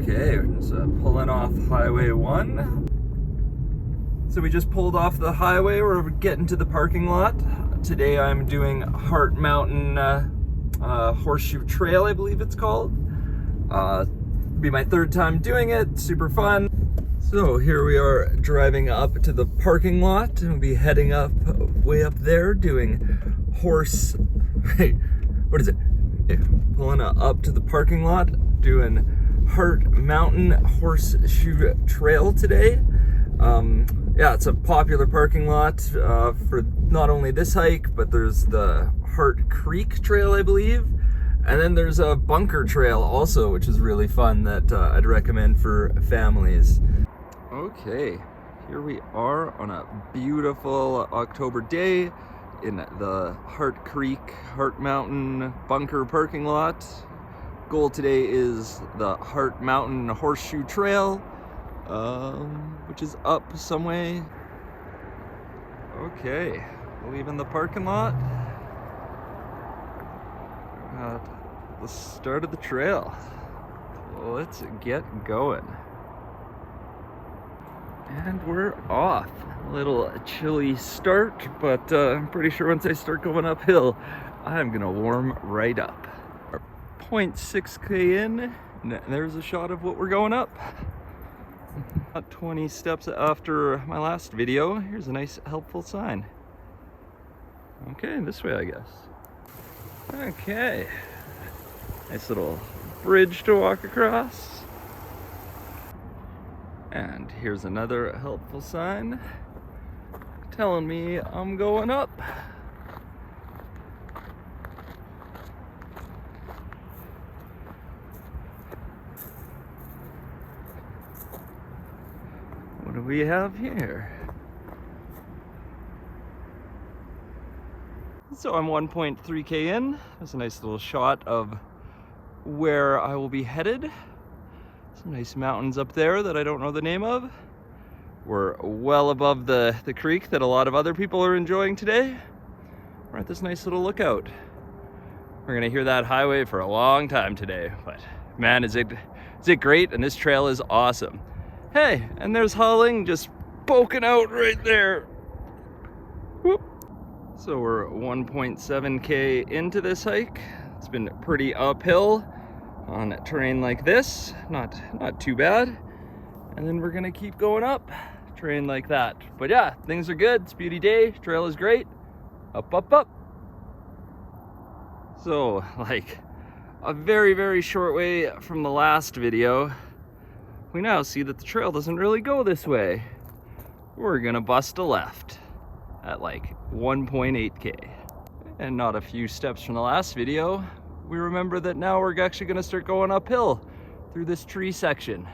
Okay, so pulling off Highway 1. So we just pulled off the highway, we're getting to the parking lot. Today I'm doing Heart Mountain Horseshoe Trail, I believe it's called. Be my third time doing it, super fun. So here we are driving up to the parking lot and we'll be heading up, way up there, doing pulling up to the parking lot, doing Heart Mountain Horseshoe Trail today. Yeah, it's a popular parking lot for not only this hike, but there's the Heart Creek Trail, I believe. And then there's a bunker trail also, which is really fun that I'd recommend for families. Okay, here we are on a beautiful October day in the Heart Creek, Heart Mountain bunker parking lot. Goal today is the Heart Mountain Horseshoe Trail, which is up some way. Okay, leaving the parking lot at the start of the trail. Let's get going. And we're off. A little chilly start, but I'm pretty sure once I start going uphill, I'm gonna warm right up. 0.6k in, and there's a shot of what we're going up. About 20 steps after my last video, here's a nice helpful sign. Okay, this way I guess. Okay, nice little bridge to walk across. And here's another helpful sign telling me I'm going up. What do we have here? So I'm 1.3k in. There's a nice little shot of where I will be headed. Some nice mountains up there that I don't know the name of. We're well above the creek that a lot of other people are enjoying today. We're at this nice little lookout. We're gonna hear that highway for a long time today, but man, is it great, and this trail is awesome. Hey, and there's Hauling just poking out right there. Whoop. So we're 1.7k into this hike. It's been pretty uphill on terrain like this, not too bad. And then we're gonna keep going up terrain like that. But yeah, things are good. It's a beauty day. Trail is great. Up, up, up. So like a very, very short way from the last video, we now see that the trail doesn't really go this way. We're gonna bust a left at like 1.8k. And not a few steps from the last video, we remember that now we're actually gonna start going uphill through this tree section.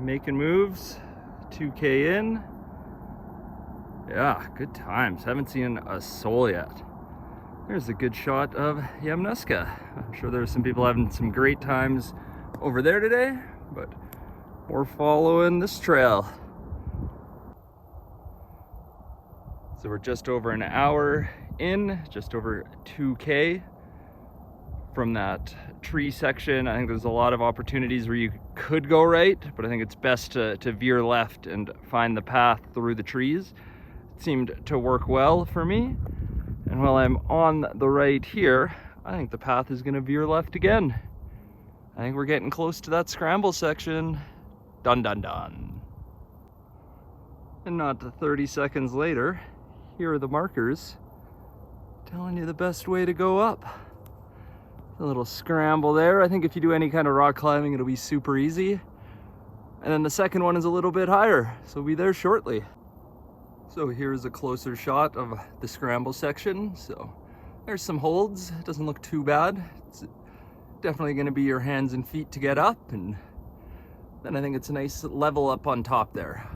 Making moves, 2k in. Yeah, good times. Haven't seen a soul yet. There's a good shot of Yamnuska. I'm sure there's some people having some great times over there today, but we're following this trail. So we're just over an hour in, just over 2k from that tree section. I think there's a lot of opportunities where you could go right, but I think it's best to veer left and find the path through the trees. It seemed to work well for me. And while I'm on the right here, I think the path is gonna veer left again. I think we're getting close to that scramble section. Dun dun dun. And not 30 seconds later, here are the markers telling you the best way to go up. A little scramble there. I think if you do any kind of rock climbing, it'll be super easy. And then the second one is a little bit higher, so we'll be there shortly. So here's a closer shot of the scramble section. So there's some holds. It doesn't look too bad. It's definitely gonna be your hands and feet to get up, and then I think it's a nice level up on top there.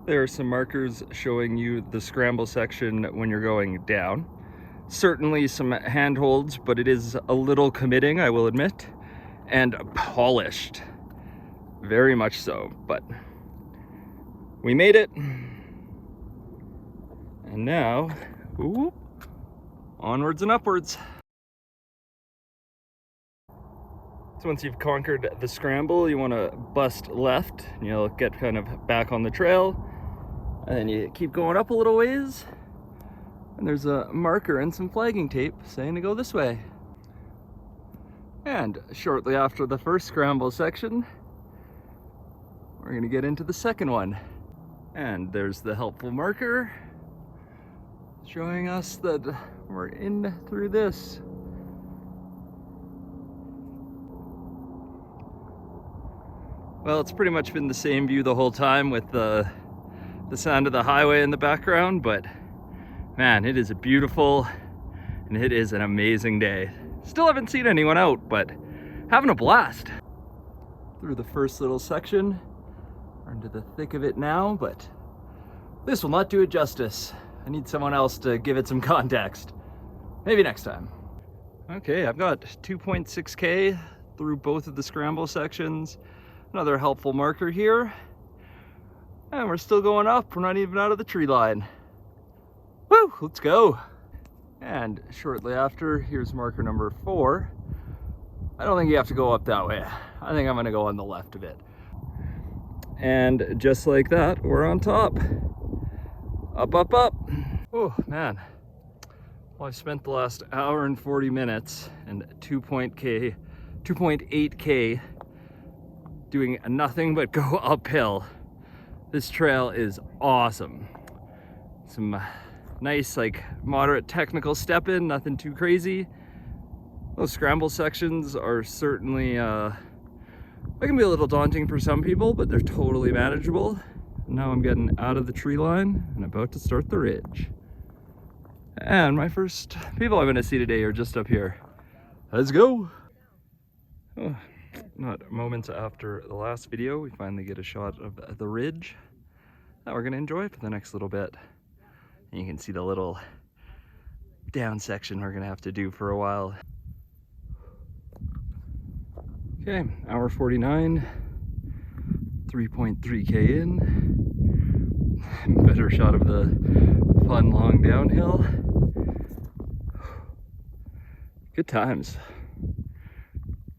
There are some markers showing you the scramble section when you're going down. Certainly some handholds, but it is a little committing, I will admit, and polished. Very much so, but we made it. And now, ooh, onwards and upwards. So once you've conquered the scramble, you want to bust left, and you'll get kind of back on the trail. And then you keep going up a little ways, and there's a marker and some flagging tape saying to go this way. And shortly after the first scramble section, we're gonna get into the second one. And there's the helpful marker showing us that we're in through this. Well, it's pretty much been the same view the whole time with the sound of the highway in the background, but man, it is beautiful and it is an amazing day. Still haven't seen anyone out, but having a blast. Through the first little section, we're into the thick of it now, but this will not do it justice. I need someone else to give it some context. Maybe next time. Okay, I've got 2.6K through both of the scramble sections. Another helpful marker here. And we're still going up. We're not even out of the tree line. Woo, let's go. And shortly after, here's marker number 4. I don't think you have to go up that way. I think I'm gonna go on the left of it. And just like that, we're on top. Up, up, up. Oh man. Well, I've spent the last hour and 40 minutes and 2.8K doing nothing but go uphill. This trail is awesome. Some nice, like, moderate technical step in, nothing too crazy. Those scramble sections are certainly, they can be a little daunting for some people, but they're totally manageable. Now I'm getting out of the tree line and about to start the ridge. And my first people I'm gonna see today are just up here. Let's go. Oh, not moments after the last video, we finally get a shot of the ridge that we're gonna enjoy for the next little bit. And you can see the little down section we're gonna have to do for a while. Okay, hour 49, 3.3K in. Better shot of the fun long downhill. Good times.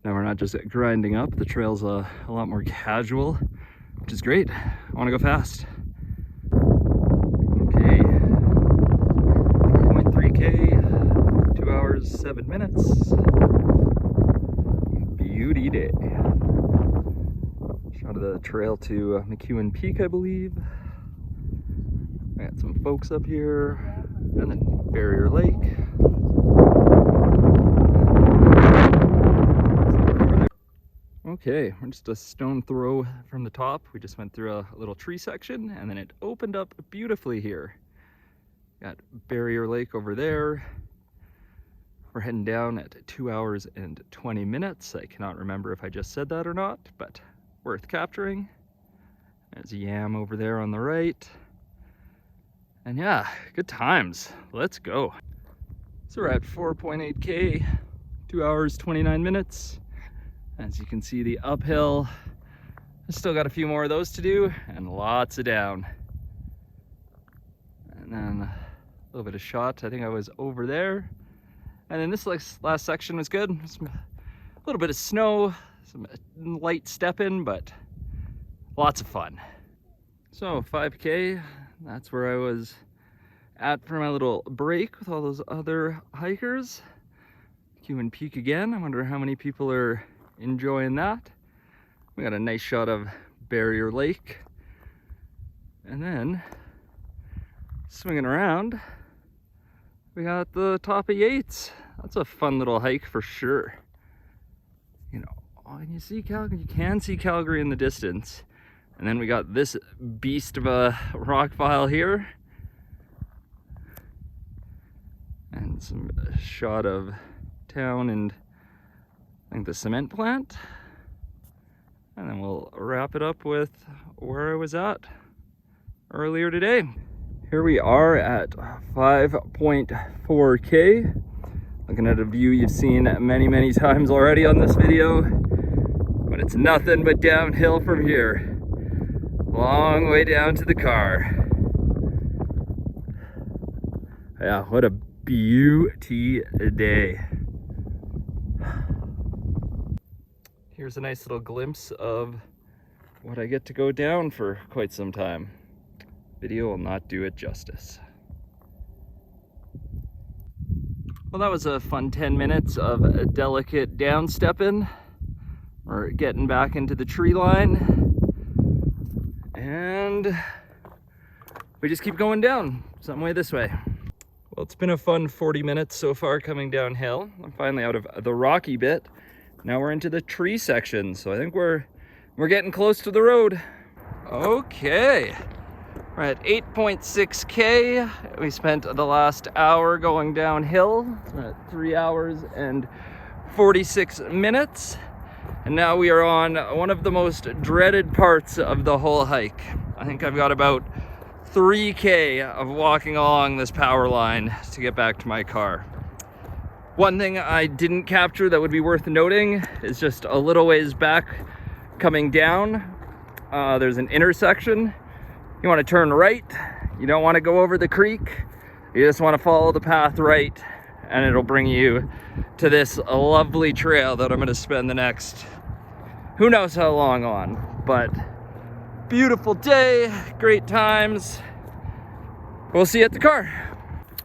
Now we're not just grinding up, the trail's a lot more casual, which is great. I wanna go fast. Okay, 3.3K, 2 hours, 7 minutes. Beauty day. Shot of the trail to McEwen Peak, I believe. I got some folks up here, and then Barrier Lake. Okay, we're just a stone throw from the top. We just went through a little tree section, and then it opened up beautifully here. Got Barrier Lake over there. We're heading down at 2 hours and 20 minutes. I cannot remember if I just said that or not, but worth capturing. There's a yam over there on the right. And yeah, good times. Let's go. So we're at 4.8K, 2 hours, 29 minutes. As you can see, the uphill. I still got a few more of those to do and lots of down. And then a little bit of shot. I think I was over there. And then this last section was good. A little bit of snow, some light stepping, but lots of fun. So 5K, that's where I was at for my little break with all those other hikers. McEwen Peak again. I wonder how many people are enjoying that. We got a nice shot of Barrier Lake. And then swinging around, we got the top of Yates. That's a fun little hike for sure. You know, and you see Calgary, you can see Calgary in the distance. And then we got this beast of a rock pile here. And some shot of town and I think the cement plant. And then we'll wrap it up with where I was at earlier today. Here we are at 5.4K. Looking at a view you've seen many, many times already on this video. But it's nothing but downhill from here. Long way down to the car. Yeah, what a beauty day. here's a nice little glimpse of what I get to go down for quite some time. Video will not do it justice. Well, that was a fun 10 minutes of a delicate downstepping. We're getting back into the tree line. And we just keep going down some way this way. Well, it's been a fun 40 minutes so far coming downhill. I'm finally out of the rocky bit. Now we're into the tree section. So I think we're getting close to the road. Okay. We're at 8.6K. We spent the last hour going downhill. We're at 3 hours and 46 minutes. And now we are on one of the most dreaded parts of the whole hike. I think I've got about 3K of walking along this power line to get back to my car. One thing I didn't capture that would be worth noting is just a little ways back coming down. There's an intersection. You want to turn right. You don't want to go over the creek. You just want to follow the path right, and it'll bring you to this lovely trail that I'm going to spend the next who knows how long on. But beautiful day, great times. We'll see you at the car.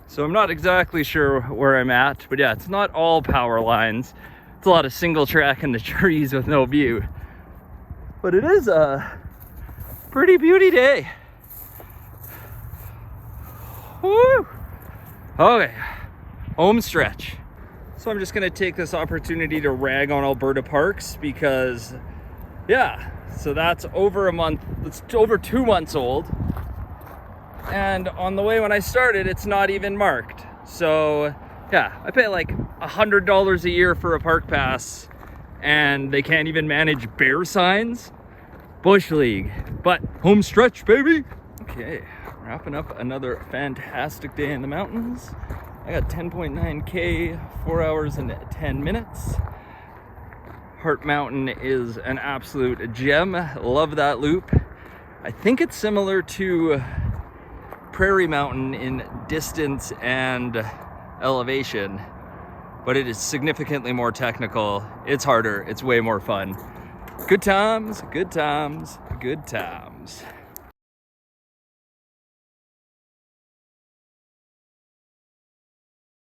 So I'm not exactly sure where I'm at, but yeah, it's not all power lines. It's a lot of single track in the trees with no view. But it is a pretty beauty day. Woo! Okay, home stretch. So I'm just gonna take this opportunity to rag on Alberta parks because, yeah, so that's over a month, it's over 2 months old. And on the way when I started, it's not even marked. So yeah, I pay like $100 a year for a park pass and they can't even manage bear signs. Bush League, but home stretch, baby. Okay, wrapping up another fantastic day in the mountains. I got 10.9K, 4 hours and 10 minutes. Heart Mountain is an absolute gem. Love that loop. I think it's similar to Prairie Mountain in distance and elevation, but it is significantly more technical. It's harder, it's way more fun. Good times, good times, good times.